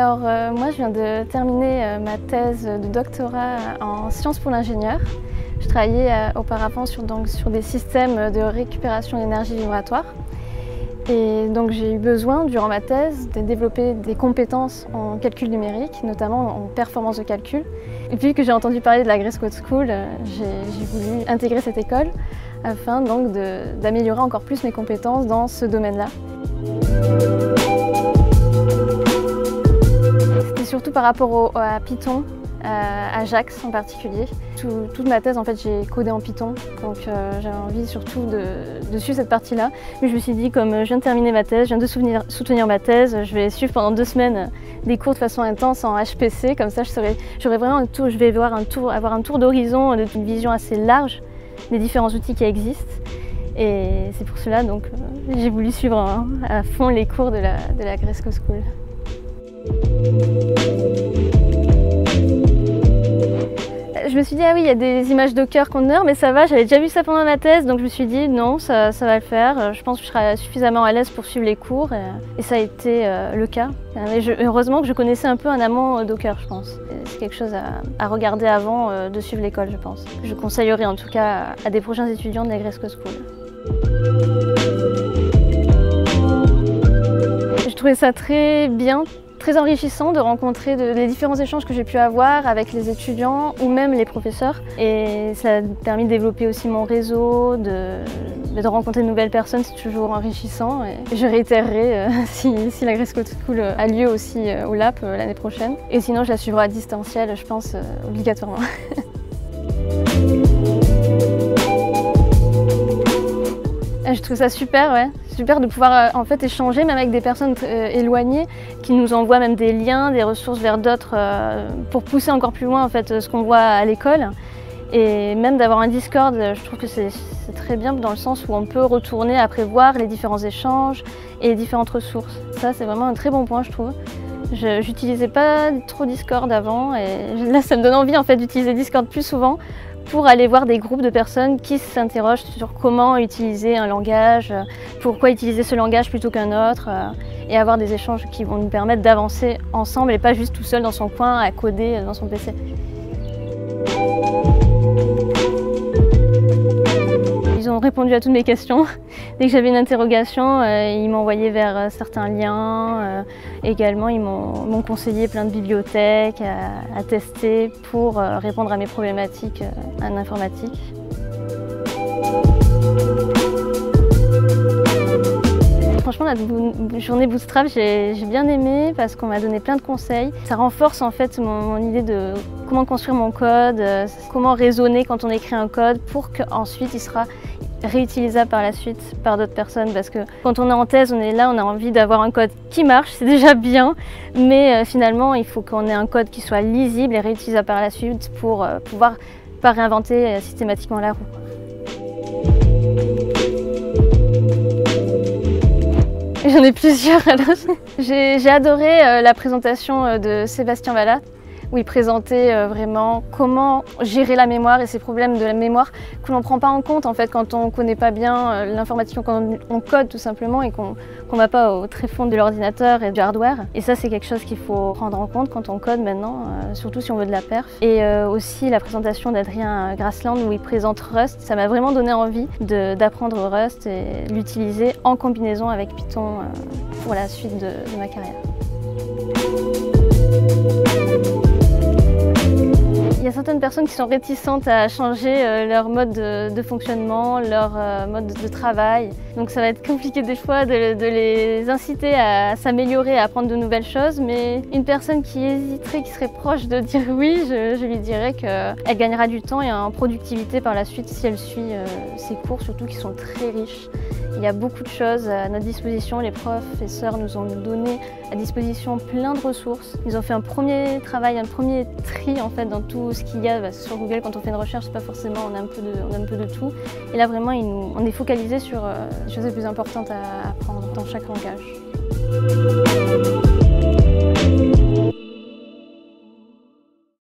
Alors moi je viens de terminer ma thèse de doctorat en sciences pour l'ingénieur. Je travaillais auparavant sur des systèmes de récupération d'énergie vibratoire. Et donc j'ai eu besoin, durant ma thèse, de développer des compétences en calcul numérique, notamment en performance de calcul. Et puis que j'ai entendu parler de la Grace Code School, j'ai voulu intégrer cette école afin donc d'améliorer encore plus mes compétences dans ce domaine-là. C'était surtout par rapport à Python, à Ajax en particulier. Toute ma thèse, en fait, j'ai codé en Python, donc j'avais envie surtout de suivre cette partie-là. Mais je me suis dit, comme je viens de terminer ma thèse, je viens de soutenir ma thèse, je vais suivre pendant 2 semaines des cours de façon intense en HPC, comme ça j'aurai vraiment je vais avoir un tour d'horizon, une vision assez large des différents outils qui existent. Et c'est pour cela donc j'ai voulu suivre à fond les cours de la Grace Code School. Je me suis dit, ah oui, il y a des images Docker conteneurs, mais ça va, j'avais déjà vu ça pendant ma thèse, donc je me suis dit, non, ça va le faire. Je pense que je serai suffisamment à l'aise pour suivre les cours, et ça a été le cas. Heureusement que je connaissais un peu en amont Docker, je pense. C'est quelque chose à regarder avant de suivre l'école, je pense. Je conseillerais en tout cas à des prochains étudiants de la Grace Code School. Je trouvais ça très bien, très enrichissant de rencontrer les différents échanges que j'ai pu avoir avec les étudiants ou même les professeurs. Et ça a permis de développer aussi mon réseau, de rencontrer de nouvelles personnes, c'est toujours enrichissant. Et je réitérerai si la Grace Code School a lieu aussi au LAP l'année prochaine. Et sinon, je la suivrai à distanciel, je pense, obligatoirement. Je trouve ça super, ouais. Super de pouvoir en fait échanger même avec des personnes éloignées qui nous envoient même des liens, des ressources vers d'autres pour pousser encore plus loin en fait ce qu'on voit à l'école. Et même d'avoir un Discord, je trouve que c'est très bien dans le sens où on peut retourner après voir les différents échanges et les différentes ressources. Ça c'est vraiment un très bon point je trouve. J'utilisais pas trop Discord avant et là ça me donne envie en fait d'utiliser Discord plus souvent pour aller voir des groupes de personnes qui s'interrogent sur comment utiliser un langage, pourquoi utiliser ce langage plutôt qu'un autre, et avoir des échanges qui vont nous permettre d'avancer ensemble et pas juste tout seul dans son coin à coder dans son PC. Ils ont répondu à toutes mes questions. Dès que j'avais une interrogation, ils m'envoyaient vers certains liens. Également, ils m'ont conseillé plein de bibliothèques à tester pour répondre à mes problématiques en informatique. Franchement, la journée Bootstrap, j'ai bien aimé parce qu'on m'a donné plein de conseils. Ça renforce en fait mon idée de comment construire mon code, comment raisonner quand on écrit un code pour qu'ensuite il sera réutilisable par la suite par d'autres personnes. Parce que quand on est en thèse, on est là, on a envie d'avoir un code qui marche, c'est déjà bien. Mais finalement, il faut qu'on ait un code qui soit lisible et réutilisable par la suite pour pouvoir pas réinventer systématiquement la roue. J'en ai plusieurs. J'ai adoré la présentation de Sébastien Vallat où il présentait vraiment comment gérer la mémoire et ces problèmes de la mémoire que l'on ne prend pas en compte en fait quand on ne connaît pas bien l'informatique, quand on code tout simplement et qu'on ne va pas au tréfonds de l'ordinateur et du hardware. Et ça c'est quelque chose qu'il faut prendre en compte quand on code maintenant, surtout si on veut de la perf. Et aussi la présentation d'Adrien Grassland où il présente Rust, ça m'a vraiment donné envie d'apprendre Rust et l'utiliser en combinaison avec Python pour la suite de ma carrière. Il y a certaines personnes qui sont réticentes à changer leur mode de fonctionnement, leur mode de travail. Donc ça va être compliqué des fois de les inciter à s'améliorer, à apprendre de nouvelles choses. Mais une personne qui hésiterait, qui serait proche de dire oui, je lui dirais qu'elle gagnera du temps et en productivité par la suite si elle suit ses cours, surtout qui sont très riches. Il y a beaucoup de choses à notre disposition. Les professeurs nous ont donné à disposition plein de ressources. Ils ont fait un premier travail, un premier tri en fait dans tout ce qu'il y a sur Google. Quand on fait une recherche, c'est pas forcément on a un peu de tout. Et là vraiment, on est focalisé sur les choses les plus importantes à apprendre dans chaque langage.